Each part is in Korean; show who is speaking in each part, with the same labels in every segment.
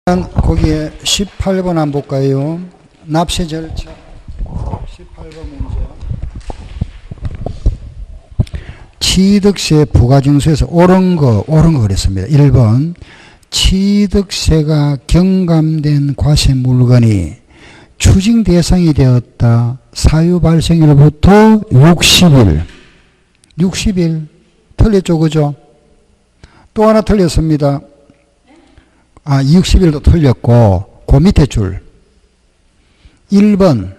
Speaker 1: 거기에 18번 한번 볼까요? 납세 절차 18번 문제. 취득세 부가징수에서 옳은 거 그랬습니다. 1번 취득세가 경감된 과세 물건이 추징 대상이 되었다. 사유 발생일로부터 60일 틀렸죠, 그죠? 또 하나 틀렸습니다. 60일도 틀렸고, 그 밑에 줄. 1번.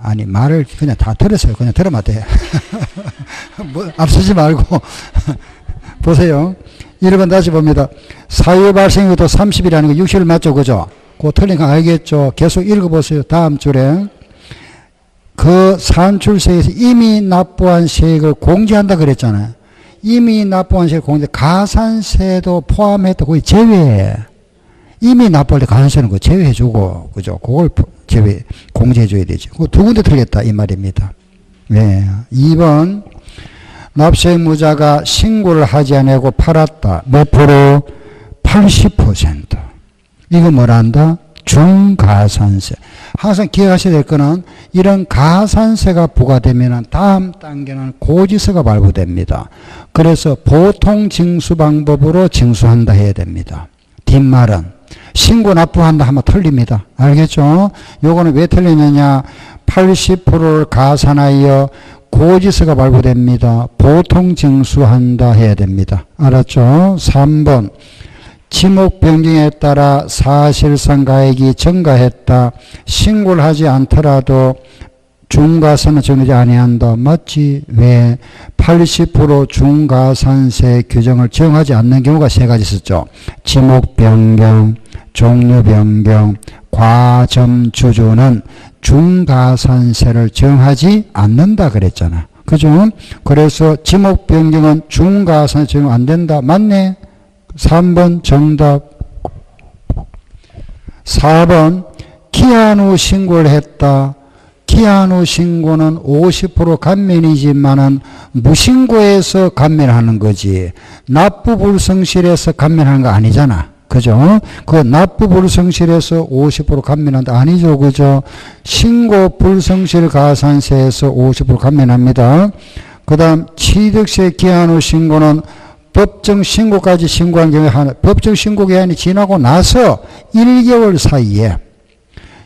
Speaker 1: 아니, 말을 그냥 다 들었어요. 그냥 들으면 돼. 뭐, 앞서지 말고. 보세요. 1번 다시 봅니다. 사유 발생일부터 30일이라는 거 60일 맞죠? 그죠? 그거 틀린 거 알겠죠? 계속 읽어보세요. 다음 줄에. 그 산출세에서 이미 납부한 세액을 공제한다 그랬잖아요. 이미 납부한 세액 공제, 가산세도 포함했다. 거기 제외해. 이미 납부할 때 가산세는 그거 제외해주고, 그죠? 그걸 공제해줘야 되죠. 그 두 군데 틀렸다. 이 말입니다. 네. 2번, 납세의무자가 신고를 하지 않고 팔았다. 몇 프로? 80%. 이거 뭐라 한다? 중가산세. 항상 기억하셔야 될 거는 이런 가산세가 부과되면 다음 단계는 고지서가 발부됩니다. 그래서 보통 징수 방법으로 징수한다 해야 됩니다. 뒷말은 신고 납부한다 하면 틀립니다. 알겠죠? 요거는 왜 틀리느냐? 80%를 가산하여 고지서가 발부됩니다. 보통 징수한다 해야 됩니다. 알았죠? 3번 지목 변경에 따라 사실상 가액이 증가했다. 신고를 하지 않더라도 중가산은 정하지 아니한다. 맞지? 왜? 80% 중가산세 규정을 정하지 않는 경우가 세 가지 있었죠. 지목 변경, 종류 변경, 과점 주주는 중가산세를 정하지 않는다 그랬잖아. 그죠? 그래서 지목 변경은 중가산세 적용 안 된다. 맞네? 3번 정답. 4번 기한 후 신고를 했다. 기한 후 신고는 50% 감면이지만은 무신고에서 감면하는 거지. 납부 불성실에서 감면하는 거 아니잖아. 그죠? 그 납부 불성실에서 50% 감면한다. 아니죠. 그죠? 신고 불성실 가산세에서 50% 감면합니다. 그 다음 취득세 기한 후 신고는 법정 신고까지 신고한 경우에 법정 신고 기한이 지나고 나서 1개월 사이에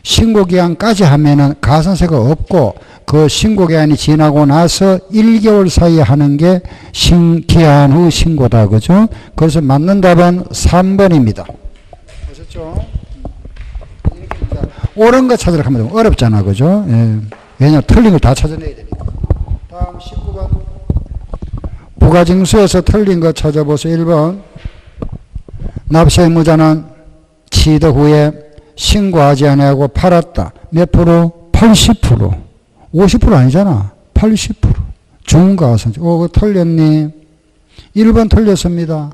Speaker 1: 신고 기한까지 하면은 가산세가 없고 그 신고 기한이 지나고 나서 1개월 사이에 하는 게 기한 후 신고다. 그죠? 그래서 맞는 답은 3번입니다. 아셨죠? 옳은 거 찾으러 가면 어렵잖아. 그죠? 예. 왜냐면 틀린 걸 다 찾아내야 되니까. 다음 19번. 부가징수에서 틀린 거 찾아보세요. 1번 납세의무자는 취득 후에 신고하지 않고 팔았다. 몇 프로? 80%. 50% 아니잖아. 80%. 중가산세. 그거 틀렸니? 1번 틀렸습니다.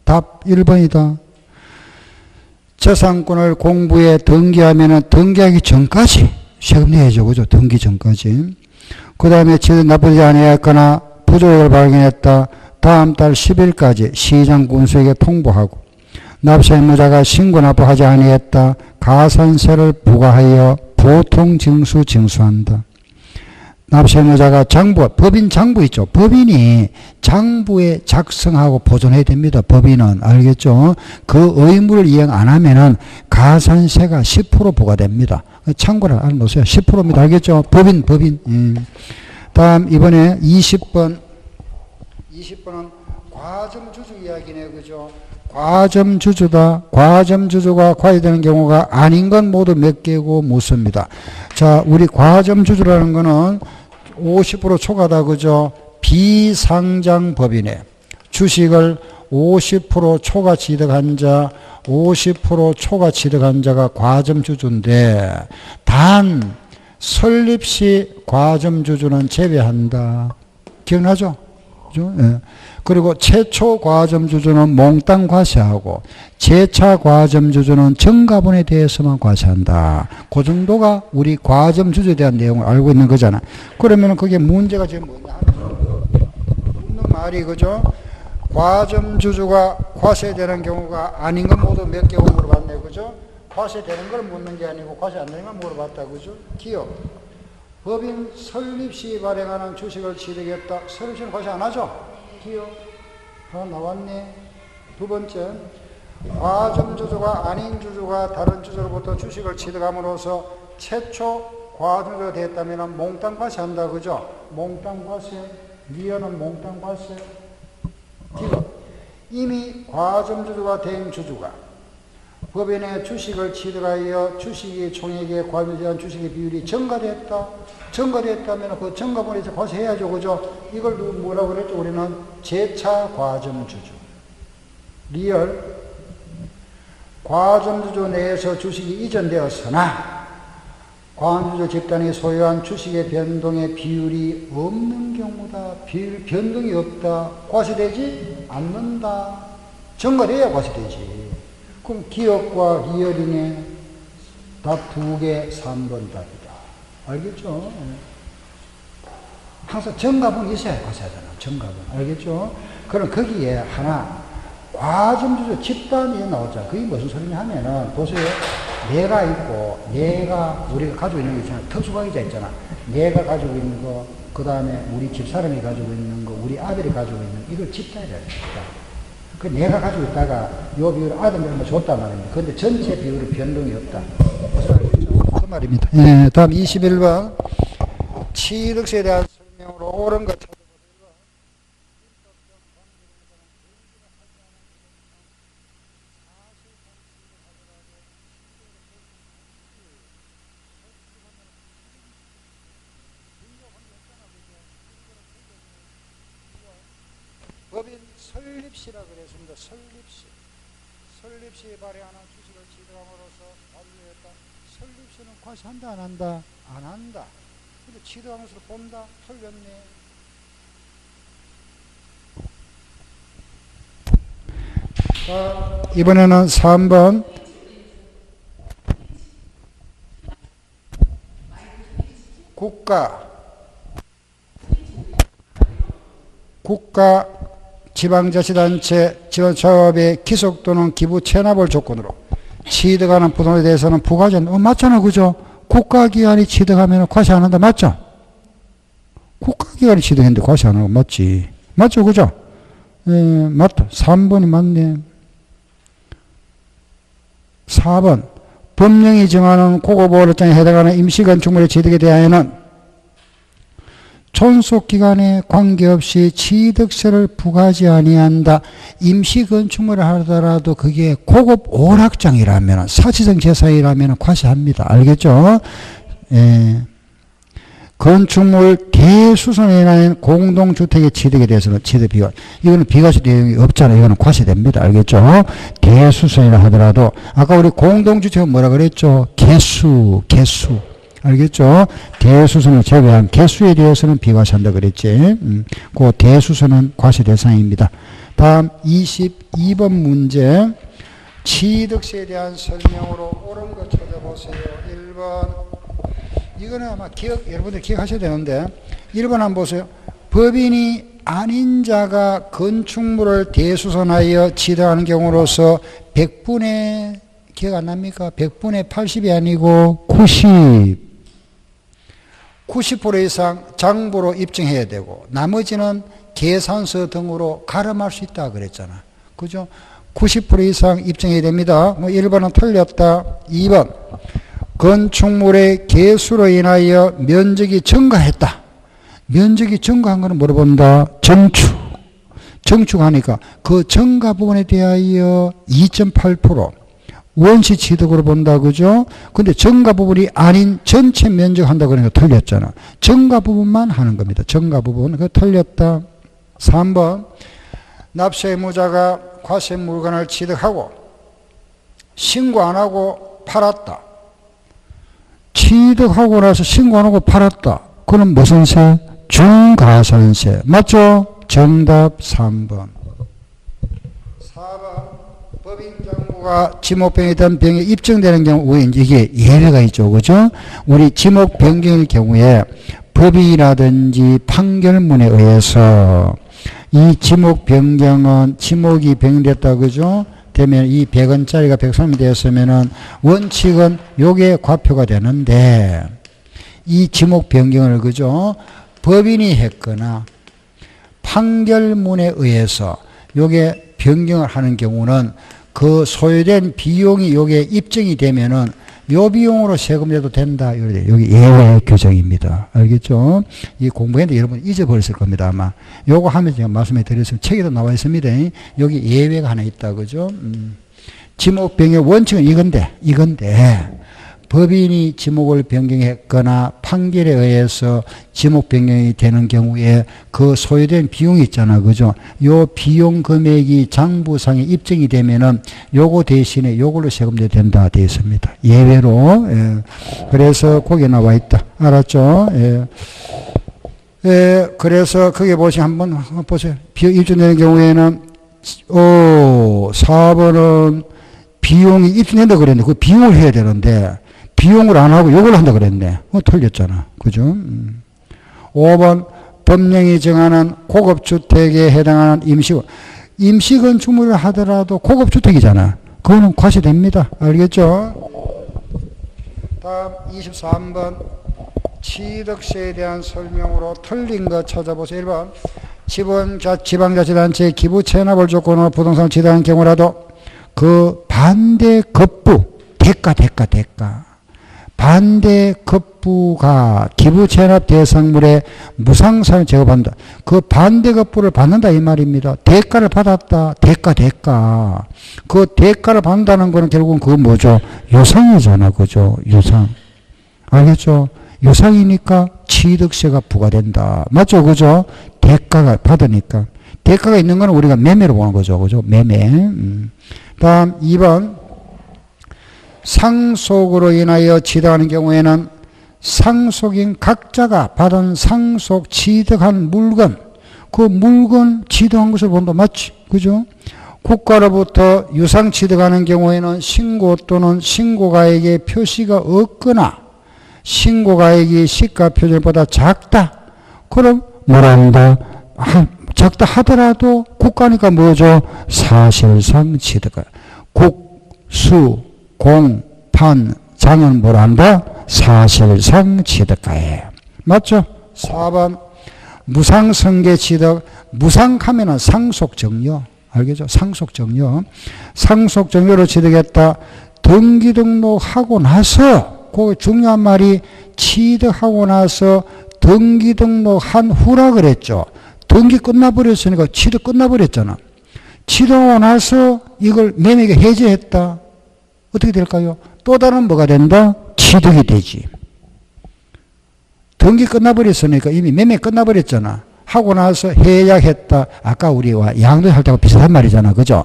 Speaker 1: 답 1번이다. 재산권을 공부에 등기하면은 등기하기 전까지 세금 내야죠. 그죠? 등기 전까지. 그 다음에 취득 납부되지 않았거나 부조액을 발견했다. 다음 달 10일까지 시장 군수에게 통보하고 납세의무자가 신고 납부하지 아니했다. 가산세를 부과하여 보통 징수한다. 납세의무자가 법인 장부 있죠. 법인이 장부에 작성하고 보존해야 됩니다. 법인은 알겠죠? 그 의무를 이행 안 하면은 가산세가 10% 부과됩니다. 참고를 알아놓으세요. 10%입니다. 알겠죠? 법인. 다음 이번에 20번은 과점주주 이야기네. 그죠? 과점주주다. 과점주주가 과세되는 경우가 아닌 건 모두 몇 개고 묻습니다. 자, 우리 과점주주라는 거는 50% 초과다. 그죠? 비상장법인에 주식을 50% 초과 취득한 자, 50% 초과 취득한 자가 과점주주인데 단 설립 시 과점주주는 제외한다. 기억나죠? 그죠? 예. 그리고 최초 과점주주는 몽땅 과세하고 재차 과점주주는 정가분에 대해서만 과세한다. 그 정도가 우리 과점주주에 대한 내용을 알고 있는 거잖아. 그러면 그게 문제가 지금 뭐냐 하는 묻는 말이 그죠? 과점주주가 과세되는 경우가 아닌 건 모두 몇 경우 물어봤네, 그죠? 과세되는 걸 묻는 게 아니고 과세 안 되는 걸 물어봤다, 그죠? 기업. 법인 설립 시 발행하는 주식을 취득했다. 설립 시는 과세 안 하죠? 기업. 하나 나왔네. 두 번째. 과점주주가 아닌 주주가 다른 주주로부터 주식을 취득함으로써 최초 과점주주가 됐다면 몽땅 과세한다, 그죠? 몽땅 과세. 위헌은 몽땅 과세. 기업. 이미 과점주주가 된 주주가 법인의 주식을 취득하여 주식이 총액에 과세한 주식의 비율이 증가됐다. 증가됐다면 그 증가분에 대해서 과세해야죠, 그죠? 이걸 뭐라고 그랬죠? 우리는 재차 과점주주. 리얼. 과점주주 내에서 주식이 이전되었으나 과점주주 집단이 소유한 주식의 변동의 비율이 없는 경우다. 비율 변동이 없다. 과세되지 않는다. 증가돼야 과세되지. 그럼 기업과 리얼이네. 답 2개 3번 답이다. 알겠죠? 항상 정가분이 있어야 과세하잖아. 정가분. 알겠죠? 그럼 거기에 하나 과점주주 집단이 나오잖아. 그게 무슨 소리냐 하면은 보세요. 내가 있고 내가 우리가 가지고 있는 거 있잖아. 특수가계자 있잖아. 내가 가지고 있는 거, 그 다음에 우리 집사람이 가지고 있는 거, 우리 아들이 가지고 있는 거, 이걸 집단이라 집단. 그 내가 가지고 있다가 요 비율을 아들이 얼마 줬단 말입니다. 근데 전체 비율은 변동이 없다. 그 말입니다. 예, 다음 21번. 취득세에 대한 설명으로 옳은 것 찾아보세요. 법인 설립시라 그랬습니다. 설립시. 설립시에 발행하는 주식을 취득함으로써 발효했다. 설립시는 과세한다 안 한다? 안 한다. 근데 취득하면서 본다? 틀렸네. 자, 이번에는 3번. 국가 지방자치단체 지원사업의 기속 또는 기부 체납을 조건으로 취득하는 부동산에 대해서는 부과세 맞잖아, 그죠? 국가기관이 취득하면 과세 안 한다, 맞죠? 국가기관이 취득했는데 과세 안 하고 맞지? 맞죠, 그죠? 맞다. 3번이 맞네. 4번. 법령이 정하는 고급보호법장에 해당하는 임시건축물의 취득에 대하여는 존속기간에 관계없이 취득세를 부과하지 아니한다. 임시건축물을 하더라도 그게 고급 오락장이라면, 사치성 재산이라면 과세합니다. 알겠죠? 예. 건축물 대수선에 관한 공동주택의 취득에 대해서는 취득비과, 이거는 비과세 내용이 없잖아요. 이거는 과세됩니다. 알겠죠? 대수선이라 하더라도, 아까 우리 공동주택은 뭐라 그랬죠? 개수. 알겠죠? 대수선을 제외한 개수에 대해서는 비과세한다 그랬지. 그 대수선은 과세 대상입니다. 다음 22번 문제. 취득세에 대한 설명으로 옳은 거 찾아보세요. 1번. 이거는 아마 여러분들 기억하셔야 되는데, 1번 한번 보세요. 법인이 아닌 자가 건축물을 대수선하여 취득하는 경우로서 100분의, 기억 안 납니까? 100분의 80이 아니고 90% 이상 장부로 입증해야 되고, 나머지는 계산서 등으로 가름할 수 있다 그랬잖아. 그죠? 90% 이상 입증해야 됩니다. 1번은 틀렸다. 2번. 건축물의 개수로 인하여 면적이 증가했다. 면적이 증가한 거는 물어본다. 증축하니까 그 증가 부분에 대하여 2.8% 원시 취득으로 본다, 그죠? 근데 증가 부분이 아닌 전체 면적 한다고 그러니까 틀렸잖아. 증가 부분만 하는 겁니다. 증가 부분. 그거 틀렸다. 3번. 납세 의무자가 과세 물건을 취득하고 신고 안 하고 팔았다. 취득하고 나서 신고 안 하고 팔았다. 그럼 무슨 세? 중과산세. 맞죠? 정답 3번. 4번. 법인장부가 지목병이든 병에 입증되는 경우에 이게 예외가 있죠. 그죠? 우리 지목 변경일 경우에 법이라든지 판결문에 의해서 이 지목 변경은 지목이 변경됐다 그죠? 되면 이 100원짜리가 103원이 되었으면은 원칙은 요게 과표가 되는데 이 지목 변경을 그죠? 법인이 했거나 판결문에 의해서 요게 변경을 하는 경우는 그 소요된 비용이 요게 입증이 되면은 요 비용으로 세금 내도 된다. 여기 예외 규정입니다. 알겠죠? 이 공부했는데 여러분 잊어버렸을 겁니다. 아마. 요거 하면 제가 말씀해 드렸으면 책에도 나와 있습니다. 여기 예외가 하나 있다. 그죠? 지목 변경 원칙은 이건데, 법인이 지목을 변경했거나 판결에 의해서 지목 변경이 되는 경우에 그 소요된 비용이 있잖아. 그죠? 요 비용 금액이 장부상에 입증이 되면은 요거 대신에 요걸로 세금 내도 된다 되어 있습니다. 예외로. 예. 그래서 거기에 나와 있다. 알았죠? 예. 예. 그래서 거기에 보시면 한번 보세요. 비용 입증되는 경우에는 4번은 비용이 입증된다 그랬는데 그 비용을 해야 되는데 비용을 안 하고 요걸 한다 그랬네. 틀렸잖아. 그죠? 5번 법령이 정하는 고급주택에 해당하는 임시건축물을 하더라도 고급주택이잖아. 그거는 과세됩니다. 알겠죠? 다음 23번 취득세에 대한 설명으로 틀린 거 찾아보세요. 1번 지방자치단체에 기부 체납을 조건으로 부동산을 지정한 경우라도 그 반대 급부 대가 반대 급부가 기부 체납 대상물에 무상사용 제거받는다. 그 반대 급부를 받는다 이 말입니다. 대가를 받았다. 대가. 그 대가를 받는다는 거는 결국은 그건 뭐죠? 유상이잖아. 그죠? 유상. 알겠죠? 유상이니까 취득세가 부과된다. 맞죠? 그죠? 대가가 받으니까. 대가가 있는 거는 우리가 매매로 보는 거죠. 그죠? 매매. 다음 2번. 상속으로 인하여 취득하는 경우에는 상속인 각자가 받은 상속 취득한 물건, 그 물건 취득한 것을 본다. 맞지? 그죠? 국가로부터 유상 취득하는 경우에는 신고 또는 신고가액의 표시가 없거나 신고가액이 시가 표준보다 작다. 그럼 뭐란다? 작다 하더라도 국가니까 뭐죠? 사실상 취득가. 국수 공, 판, 장은 뭐란다? 사실상 취득가예요. 맞죠? 4번 무상승계 취득. 무상하면은 상속정려. 알겠죠? 상속정려. 상속정려로 취득했다. 등기 등록하고 나서 그 중요한 말이 취득하고 나서 등기 등록한 후라 그랬죠. 등기 끝나버렸으니까 취득 끝나버렸잖아. 취득하고 나서 이걸 매매가 해제했다. 어떻게 될까요? 또 다른 뭐가 된다? 취득이 되지. 등기 끝나버렸으니까 이미 매매 끝나버렸잖아. 하고 나서 해약했다. 아까 우리와 양도할 때하고 비슷한 말이잖아. 그죠?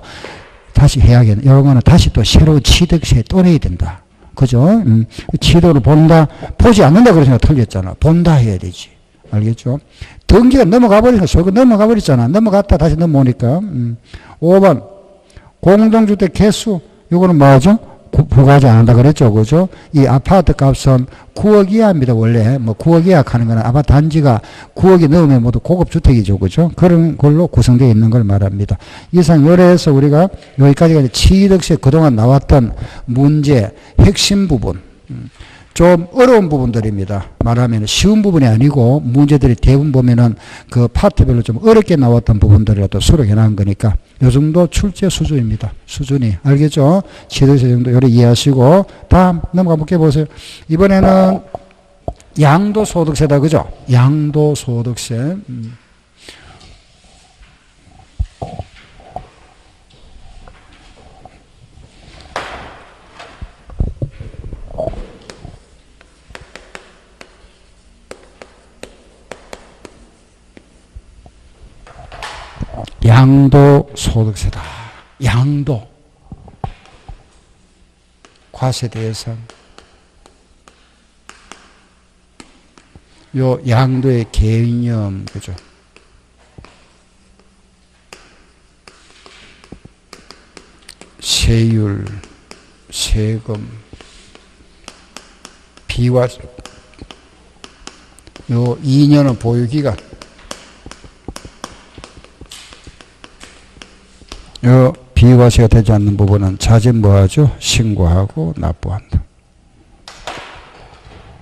Speaker 1: 다시 해약했다. 이런 거는 다시 또 새로운 취득세 또 내야 된다. 그죠? 취득을 본다. 보지 않는다 그러니까 틀렸잖아. 본다 해야 되지. 알겠죠? 등기가 넘어가 버리니까 소유가 넘어가 버렸잖아. 넘어갔다 다시 넘어오니까. 5번 공동주택 개수. 이거는 뭐죠? 부과하지 않는다 그랬죠. 그죠? 이 아파트 값은 9억 이하입니다. 원래 뭐 9억 이하 하는 거는 아파트 단지가 9억이 넘으면 모두 고급주택이죠. 그죠? 그런 걸로 구성되어 있는 걸 말합니다. 이상 요래에서 우리가 여기까지가 취득세 그동안 나왔던 문제 핵심 부분, 좀 어려운 부분들입니다. 말하면 쉬운 부분이 아니고 문제들이 대부분 보면은 그 파트별로 좀 어렵게 나왔던 부분들이라도 수록해 놓은 거니까 요 정도 출제 수준입니다. 수준이. 알겠죠? 취득세 정도 요래 이해하시고 다음 넘어가 볼게요. 보세요. 이번에는 양도소득세다. 그죠? 양도소득세. 양도소득세다. 양도. 과세 대상. 요 양도의 개념, 그죠? 세율, 세금, 비과세. 요 2년은 보유기간. 요 비과세가 되지 않는 부분은 자진 뭐하죠? 신고하고 납부한다.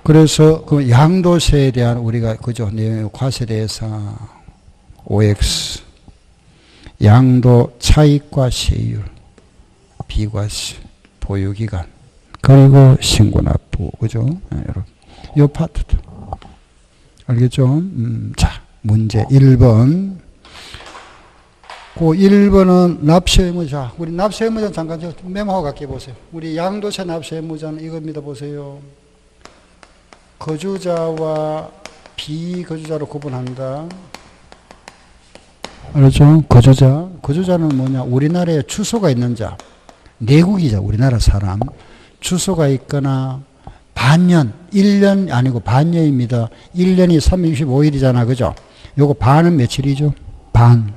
Speaker 1: 그래서 그 양도세에 대한 우리가 그죠? 과세 대상 OX 양도 차익과 세율 비과세 보유기간 그리고 신고 납부 그죠? 여러분 요 파트도 알겠죠? 자 문제 1번 그 1번은 납세의무자 우리 납세의무자 잠깐 메모하고 갈게 보세요. 우리 양도세 납세의무자는 이겁니다. 보세요. 거주자와 비거주자로 구분한다. 알았죠? 거주자는 뭐냐? 우리나라에 주소가 있는 자, 내국이자 우리나라 사람. 주소가 있거나 반년, 1년 아니고 반년입니다. 1년이 365일이잖아. 그죠? 요거 반은 며칠이죠? 반.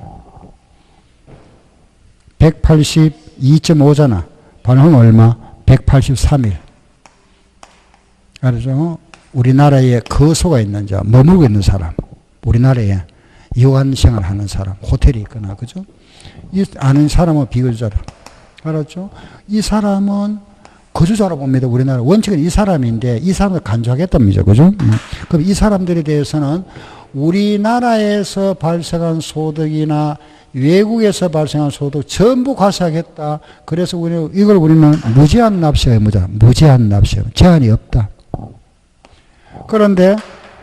Speaker 1: 182.5잖아. 반은 얼마? 183일. 알았죠? 우리나라에 거소가 있는 자, 머물고 있는 사람. 우리나라에 여관 생활하는 사람, 호텔이 있거나, 그죠? 이 아는 사람은 비거주자다. 알았죠? 이 사람은 거주자로 봅니다. 우리나라 원칙은 이 사람인데 이 사람을 간주하겠답니다. 그죠? 그럼 이 사람들에 대해서는 우리나라에서 발생한 소득이나 외국에서 발생한 소득 전부 과세하겠다. 그래서 이걸 우리는 무제한 납세 의무자, 무제한 납세 의무, 제한이 없다. 그런데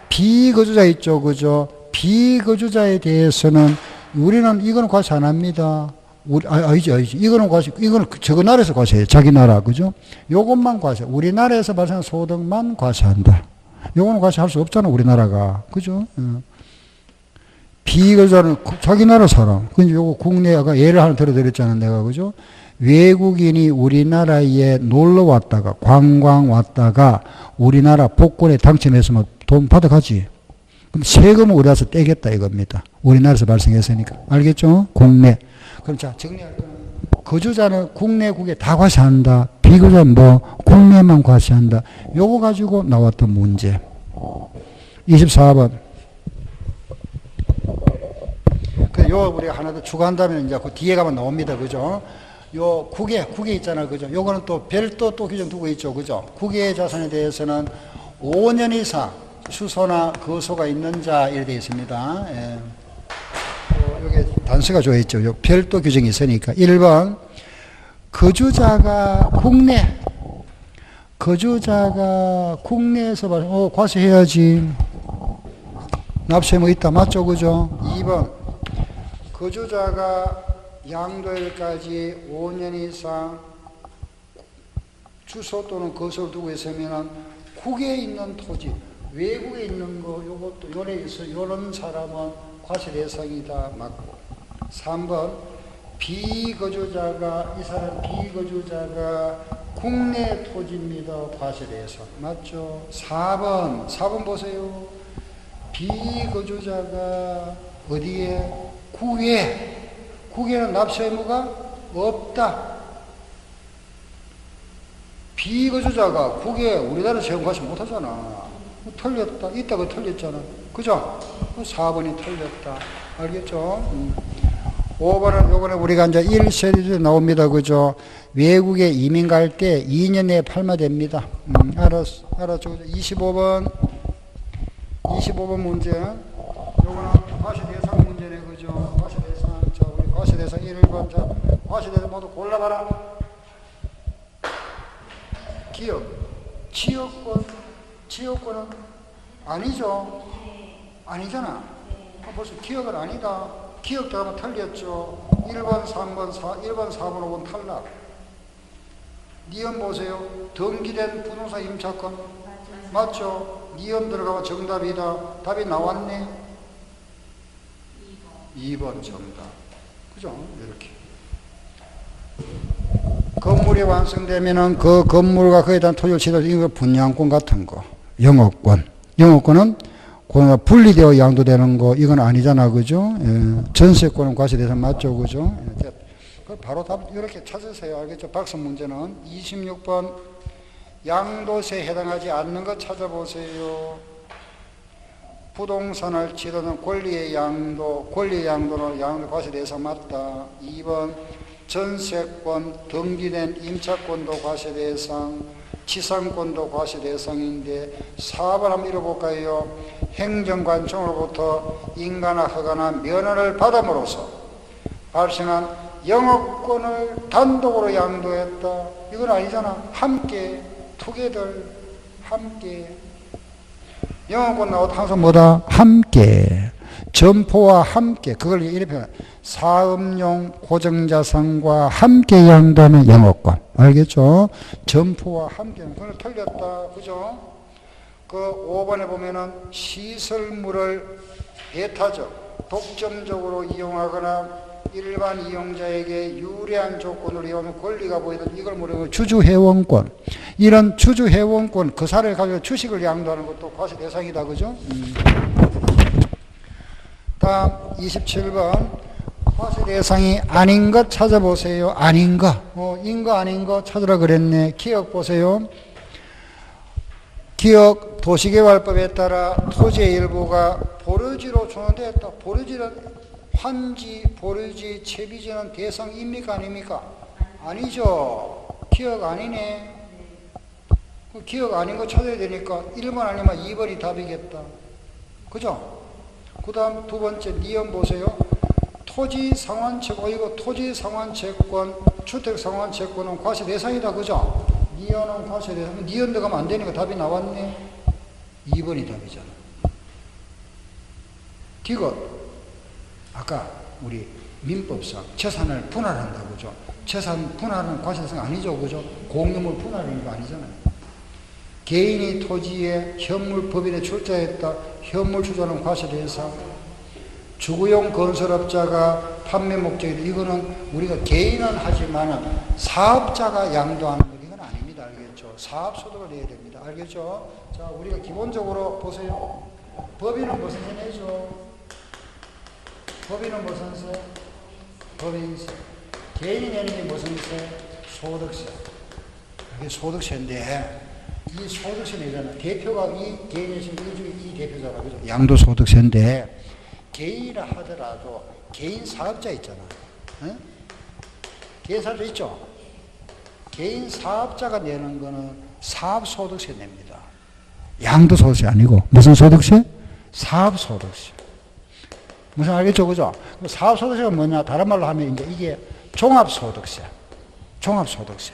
Speaker 1: 비거주자 있죠, 그죠? 비거주자에 대해서는 우리는 이거는 과세 안 합니다. 아니지. 이거는 과세, 이거는 저거 나라에서 과세해요. 자기 나라, 그죠? 요것만 과세. 우리나라에서 발생한 소득만 과세한다. 요거는 과세할 수 없잖아, 우리나라가. 그죠? 비거주자는 자기 나라 사람. 근데 요거 국내, 아까 예를 하나 들어드렸잖아, 내가, 그죠? 외국인이 우리나라에 놀러 왔다가, 관광 왔다가, 우리나라 복권에 당첨했으면 돈 받아가지. 그럼 세금은 우리나라에서 떼겠다 이겁니다. 우리나라에서 발생했으니까. 알겠죠? 국내. 그럼 자, 정리할 거는 거주자는 국내국에 다 과세한다. 비거주자는 뭐 국내만 과세한다. 요거 가지고 나왔던 문제. 24번. 요 우리가 하나 더 추가한다면 이제 그 뒤에 가면 나옵니다. 그죠? 요 국외 있잖아요. 그죠? 요거는 또 별도 또 규정 두고 있죠. 그죠? 국외 자산에 대해서는 5년 이상 주소나 거소가 있는 자 이렇게 되어 있습니다. 예. 여기 단서가 좋아 있죠. 요 별도 규정이 있으니까. 1번 거주자가 국내에서 과세해야지. 납세 뭐 있다. 맞죠? 그죠? 2번 거주자가 양도일까지 5년 이상 주소 또는 거소를 두고 있으면 국외에 있는 토지, 외국에 있는 거, 요것도 요래 있어, 요런 사람은 과세 대상이다. 맞고. 3번, 이 사람 비거주자가 국내 토지입니다. 과세 대상. 맞죠? 4번 보세요. 비거주자가 어디에? 국외에는 납세 의무가 없다. 비거주자가 국외에 우리나라 세금 과세 못하잖아. 틀렸다. 이따가 틀렸잖아. 그죠? 4번이 틀렸다. 알겠죠? 5번은 요번에 우리가 이제 1세리에 나옵니다. 그죠? 외국에 이민 갈 때 2년 내에 팔면 됩니다. 알았죠? 25번 문제. 요거는 과세 대상 문제네. 그죠? 과세 대상. 자, 우리 과세 대상 1번. 자, 과세 대상 모두 골라봐라. 기업. 지역권은 아니죠. 아니잖아. 벌써 기억은 아니다. 기억 들어가면 틀렸죠. 1번, 3번, 1번, 4번, 5번 탈락. 니은 보세요. 등기된 부동산 임차권. 맞죠? 니은 들어가면 정답이다. 답이 나왔네. 2번 정답. 그죠? 이렇게. 건물이 완성되면은 그 건물과 그에 대한 토지를 취득, 이거 분양권 같은 거. 영업권은 분리되어 양도되는 거, 이건 아니잖아. 그죠? 예. 전세권은 과세 대상 맞죠? 그죠? 예. 바로 답 이렇게 찾으세요. 알겠죠? 박스 문제는 26번 양도세에 해당하지 않는 것 찾아보세요. 부동산을 취득한 권리의 양도는 양도 과세 대상 맞다. 2번 전세권, 등기된 임차권도 과세 대상, 지상권도 과세 대상인데 사업을 한번 잃어볼까요? 행정관청으로부터 인가나 허가나 면허를 받음으로써 발생한 영업권을 단독으로 양도했다. 이건 아니잖아. 함께, 투게들, 함께. 영업권 나오도 항상 뭐다? 함께. 점포와 함께. 그걸 이렇게 표현해. 사업용 고정자산과 함께 양도하는 영업권. 알겠죠? 점포와 함께. 그걸 틀렸다. 그죠? 그 5번에 보면은 시설물을 배타적, 독점적으로 이용하거나 일반 이용자에게 유리한 조건으로 이용하는 권리가 보이던 이걸 뭐라고 주주회원권. 이런 주주회원권, 그 사례를 가지고 주식을 양도하는 것도 과세 대상이다. 그죠? 다음 27번. 과세 대상이 아닌 것 찾아보세요. 아닌 것. 인 거 아닌 거 찾으라 그랬네. 기억 보세요. 기억 도시개발법에 따라 토지의 일부가 보르지로 존재했다. 보르지는 환지, 보르지, 채비지는 대상입니까? 아닙니까? 아니죠. 기억 아니네. 기억 아닌 거 찾아야 되니까 1번 아니면 2번이 답이겠다. 그죠? 그 다음 두 번째 니은 보세요. 토지 상환채권, 이거 토지 상환채권, 주택 상환채권은 과세 대상이다. 그죠? 니은은 과세 대상. 니은 들어가면 안 되니까 답이 나왔네. 2번이 답이잖아. 디귿. 아까 우리 민법상 재산을 분할한다. 그죠? 재산 분할은 과세 대상 아니죠. 그죠? 공유물 분할인 거 아니잖아요. 개인이 토지에 현물 법인에 출자했다. 현물 출자는 과세 대상. 주거용 건설업자가 판매 목적이다. 이거는 우리가 개인은 하지만 사업자가 양도하는 것 이건 아닙니다. 알겠죠? 사업소득을 내야 됩니다. 알겠죠? 자, 우리가 기본적으로 보세요. 법인은 무슨 세 내죠? 법인은 무슨 세? 법인세. 개인이 내는 게 무슨 세? 소득세. 이게 소득세인데 이 소득세 내잖아. 대표가 이 개인의 이 대표잖아. 그죠? 양도소득세인데 개인이라 하더라도 개인 사업자 있잖아. 에? 개인 사업자 있죠? 개인 사업자가 내는 거는 사업소득세 냅니다. 양도소득세 아니고 무슨 소득세? 사업소득세. 무슨 알겠죠? 그죠? 사업소득세가 뭐냐? 다른 말로 하면 이제 이게 종합소득세. 종합소득세.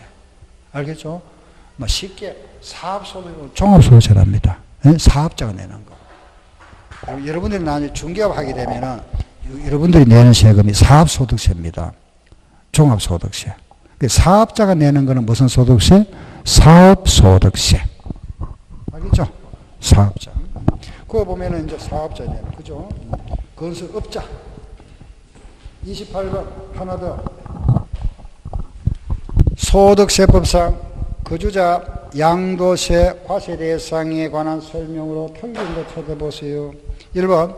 Speaker 1: 알겠죠? 뭐 쉽게 사업소득은 종합소득세랍니다. 네? 사업자가 내는 거. 여러분들이 나중에 중개업 하게 되면은 여러분들이 내는 세금이 사업소득세입니다. 종합소득세. 사업자가 내는 거는 무슨 소득세? 사업소득세. 알겠죠? 사업자. 그거 보면은 이제 사업자 내는 그죠? 건설업자. 28번 하나 더. 소득세법상 거주자 양도세 과세 대상에 관한 설명으로 틀린 거 찾아보세요. 1번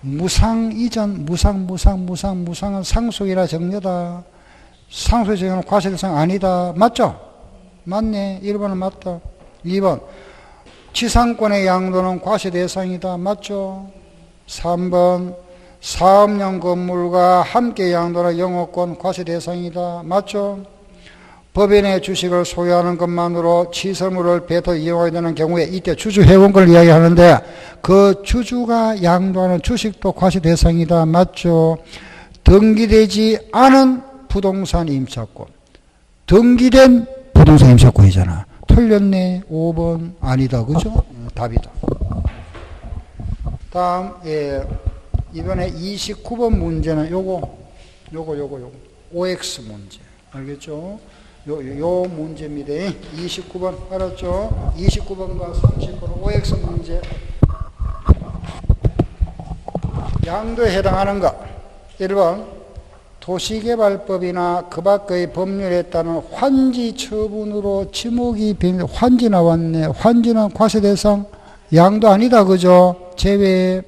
Speaker 1: 무상 이전 무상은 상속이라 정려다. 상속의 정려는 과세 대상 아니다. 맞죠? 맞네. 1번은 맞다. 2번 지상권의 양도는 과세 대상이다. 맞죠? 3번 사업용 건물과 함께 양도나 영업권 과세 대상이다. 맞죠? 법인의 주식을 소유하는 것만으로 시설물을 배터 이용하게 되는 경우에 이때 주주회원권을 이야기하는데 그 주주가 양도하는 주식도 과세 대상이다. 맞죠? 등기되지 않은 부동산 임차권. 등기된 부동산 임차권이잖아. 틀렸네. 5번 아니다. 그죠? 답이다. 다음 이번에 29번 문제는 요거 OX 문제. 알겠죠? 요 문제입니다. 29번 알았죠? 29번과 30번 OX 문제. 양도에 해당하는 것. 1번 도시개발법이나 그 밖의 법률에 따른 환지 처분으로 지목이 변 환지 나왔네. 환지는 과세 대상 양도 아니다. 그죠? 제외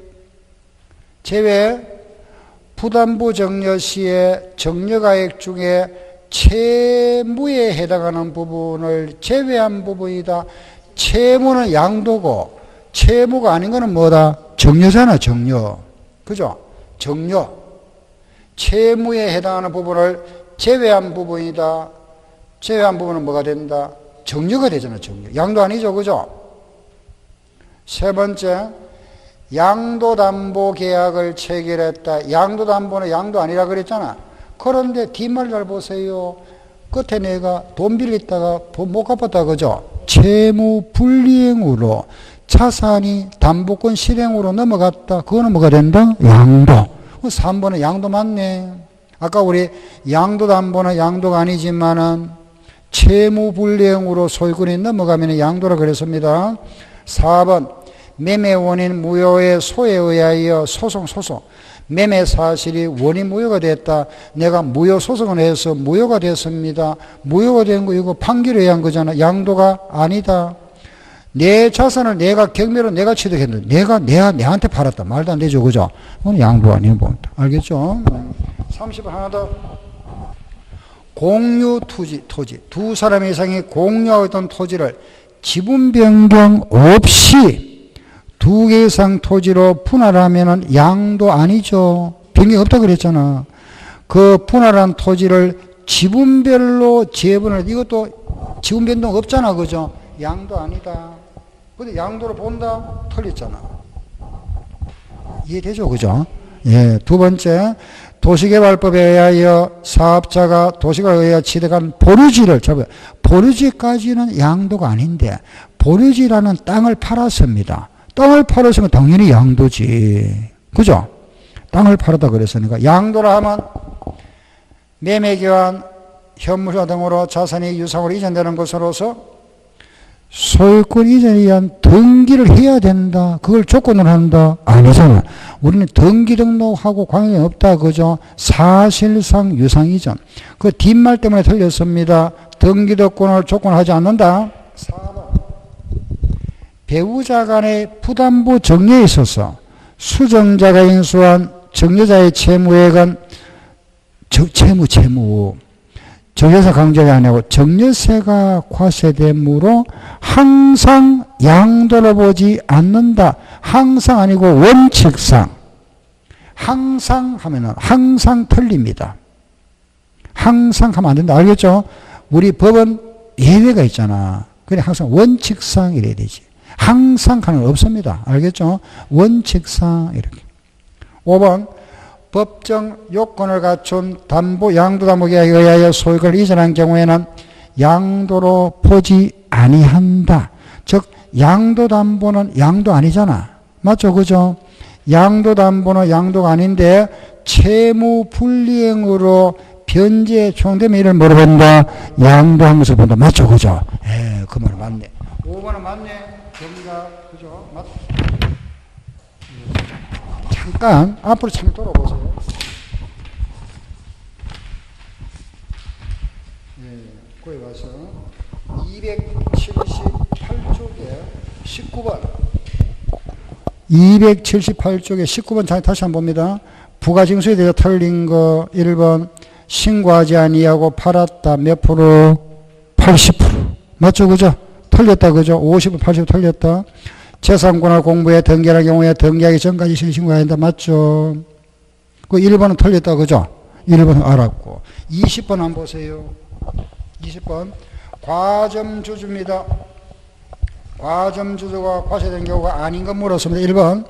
Speaker 1: 부담부 정려 시에 정려가액 중에 채무에 해당하는 부분을 제외한 부분이다. 채무는 양도고 채무가 아닌 거는 뭐다? 정려잖아. 정려. 그죠? 정려. 채무에 해당하는 부분을 제외한 부분이다. 제외한 부분은 뭐가 된다? 정려가 되잖아, 정려. 양도 아니죠, 그죠? 세 번째, 양도담보 계약을 체결했다. 양도담보는 양도 아니라 그랬잖아. 그런데 뒷말 잘 보세요. 끝에 내가 돈 빌렸다가 못 갚았다, 그죠? 채무 불이행으로 자산이 담보권 실행으로 넘어갔다. 그거는 뭐가 된다? 양도. 3번은 양도 맞네. 아까 우리 양도담보는 양도가 아니지만은 채무 불이행으로 소유권이 넘어가면 양도라 그랬습니다. 4번 매매 원인 무효의 소에 의하여 소송 매매 사실이 원인 무효가 됐다. 내가 무효 소송을 해서 무효가 됐습니다. 무효가 된 거 이거 판결에 의한 거잖아. 양도가 아니다. 내 자산을 내가 경매로 내가 취득했는데 내가 내한테 팔았다. 말도 안 되죠, 그죠? 그건 양도 아니에요, 봅니다. 알겠죠? 30번 하나 더. 공유 토지. 두 사람 이상이 공유하고 있던 토지를 지분 변경 없이 두 개 이상 토지로 분할하면은 양도 아니죠. 변경 없다 그랬잖아. 그 분할한 토지를 지분별로 재분을, 이것도 지분 변동 없잖아, 그죠? 양도 아니다. 근데 양도로 본다? 틀렸잖아. 이해되죠, 그죠? 예. 두 번째, 도시개발법에 의하여 사업자가 도시개발에 의하여 취득한 보류지를 잡아요. 보류지까지는 양도가 아닌데 보류지라는 땅을 팔았습니다. 땅을 팔았으면 당연히 양도지. 그죠? 땅을 팔았다 그랬으니까. 양도라 하면 매매교환, 현물화 등으로 자산이 유상으로 이전되는 것으로서 소유권 이전에 의한 등기를 해야 된다. 그걸 조건으로 한다. 아니잖아. 우리는 등기 등록하고 관련이 없다. 그죠? 사실상 유상 이전. 그 뒷말 때문에 틀렸습니다. 등기 등록권을 조건하지 않는다. 4번. 배우자 간의 부담부 정리에 있어서 수정자가 인수한 정여자의 채무액은 채무. 정여세 강조가 아니고 정여세가 과세되므로 항상 양도로 보지 않는다. 항상 아니고 원칙상. 항상 하면은 항상 틀립니다. 항상 하면 안 된다. 알겠죠? 우리 법은 예외가 있잖아. 그래 항상 원칙상 이래야 되지. 항상 하는 없습니다. 알겠죠? 원칙상 이렇게. 5번 법정 요건을 갖춘 양도담보계약에 의하여 소유권을 이전한 경우에는 양도로 보지 아니한다. 즉 양도담보는 양도 아니잖아. 맞죠? 그죠? 양도담보는 양도가 아닌데 채무 불이행으로 변제 총되면 이를 뭐로 본다? 양도한 것을 본다. 맞죠? 그죠? 예, 그 말은 맞네. 5번은 맞네. 정답. 그죠? 맞. 잠깐 앞으로 참 돌아보세요. 거기 가서 278쪽에 19번 278쪽에 19번 다시 한번 봅니다. 부가징수에 대해서 틀린 거 1번 신고하지 아니하고 팔았다. 몇 프로? 80%. 맞죠? 그죠? 틀렸다. 그죠? 50, 80 틀렸다. 재산권을 공부해 등기할 경우에 등기하기 전까지 신고해야 한다. 맞죠? 그 1번은 틀렸다. 그죠? 1번은 알았고. 20번 한번 보세요. 20번. 과점주주입니다. 과점주주가 과세된 경우가 아닌 건 물었습니다. 1번.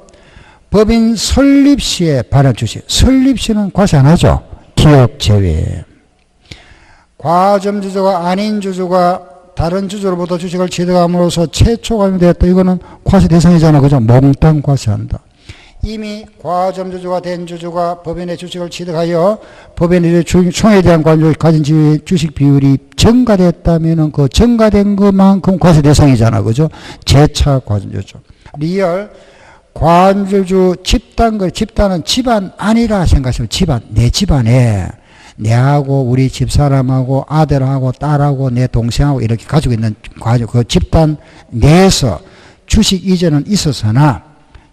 Speaker 1: 법인 설립 시에 발행 주식. 설립 시는 과세 안 하죠? 기업 제외. 과점주주가 아닌 주주가 다른 주주로부터 주식을 취득함으로써 최초 가용되었다. 이거는 과세 대상이잖아. 그죠? 몽땅 과세한다. 이미 과점주주가 된 주주가 법인의 주식을 취득하여 법인의 총에 대한 관여를 가진 주식 비율이 증가됐다면 그 증가된 것만큼 과세 대상이잖아. 그죠? 재차 과점주주. 리얼 과점주주 집단은 집안 아니라 생각하시면 집안, 내 집안에 내하고 우리 집사람하고 아들하고 딸하고 내 동생하고 이렇게 가지고 있는 그 집단 내에서 주식 이전은 있었으나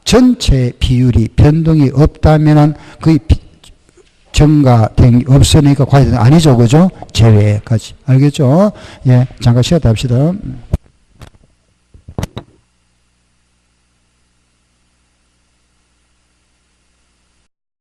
Speaker 1: 전체 비율이 변동이 없다면은 거의 증가된 게 없으니까 과세는 아니죠. 그죠? 제외까지. 알겠죠? 예. 잠깐 쉬었다 합시다.